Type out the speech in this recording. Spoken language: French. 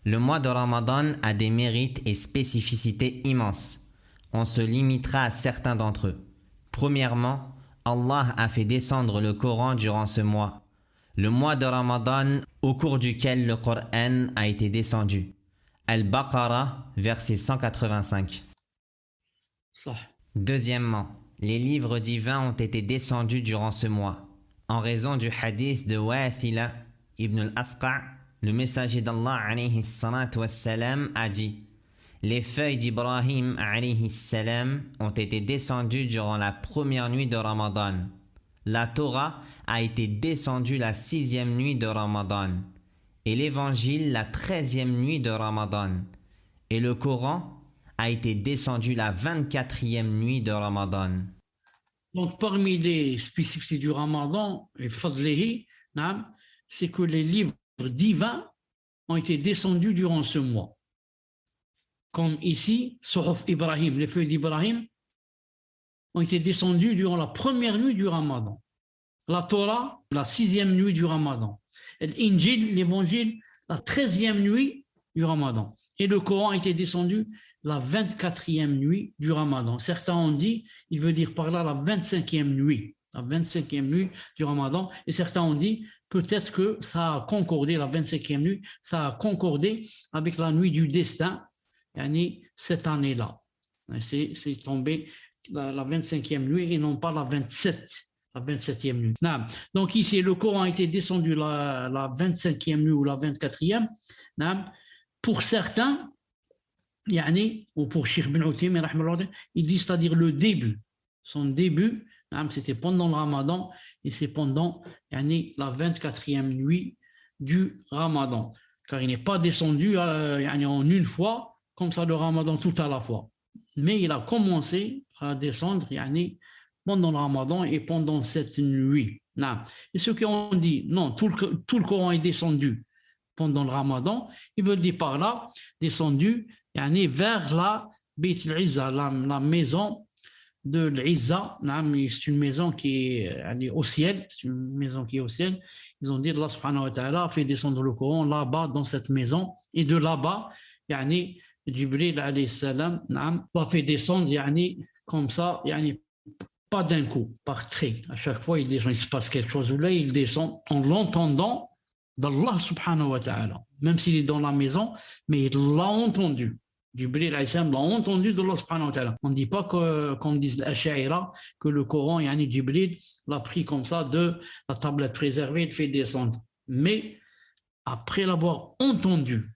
Le mois de Ramadan a des mérites et spécificités immenses. On se limitera à certains d'entre eux. Premièrement, Allah a fait descendre le Coran durant ce mois. Le mois de Ramadan au cours duquel le Coran a été descendu. Al-Baqarah, verset 185. صح. Deuxièmement, les livres divins ont été descendus durant ce mois. En raison du hadith de Wathila ibn al-Asqa', le messager d'Allah alayhi salatu wassalam a dit: les feuilles d'Ibrahim alayhi salam ont été descendues durant la première nuit de Ramadan. La Torah a été descendue la 6e nuit de Ramadan. Et l'évangile la 13e nuit de Ramadan. Et le Coran a été descendu la 24e nuit de Ramadan. Donc, parmi les spécificités du Ramadan, et fadlihi, naam, c'est que les livres divins ont été descendus durant ce mois. Comme ici, Suhuf Ibrahim, les feuilles d'Ibrahim, ont été descendus durant la première nuit du Ramadan. La Torah, la 6e nuit du Ramadan. Et l'Injil, l'évangile, la 13e nuit du Ramadan. Et le Coran a été descendu la 24e nuit du Ramadan. Certains ont dit, il veut dire par là la 25e nuit. La 25e nuit du Ramadan. Et certains ont dit, peut-être que ça a concordé, la 25e nuit, ça a concordé avec la nuit du destin, cette année-là. C'est tombé la 25e nuit et non pas la 27e nuit. Donc ici, le Coran a été descendu la 25e nuit ou la 24e. Pour certains, ou pour Cheikh bin Uthaymin, il dit, c'est-à-dire le début. Son début, c'était pendant le Ramadan et c'est pendant la 24e nuit du Ramadan. Car il n'est pas descendu en une fois, comme ça le Ramadan tout à la fois. Mais il a commencé à descendre pendant le Ramadan et pendant cette nuit. Et ceux qui ont dit non, tout le Coran est descendu pendant le Ramadan, ils veulent dire par là, descendu vers la Beit al-Izza, la maison de l'Izza. C'est une maison qui est au ciel, c'est une maison qui est au ciel. Ils ont dit Allah subhanahu wa ta'ala a fait descendre le Coran là-bas dans cette maison, et de là-bas, Jibril alayhi salam l'a fait descendre comme ça, pas d'un coup, par trait. À chaque fois, il se passe quelque chose où là, il descend en l'entendant d'Allah subhanahu wa ta'ala. Même s'il est dans la maison, mais il l'a entendu. Jibril alayhi salam l'a entendu d'Allah subhanahu wa ta'ala. On ne dit pas comme disent les Ash'aïra, que le Coran, Jibril l'a pris comme ça de la tablette préservée et le fait descendre. Mais après l'avoir entendu,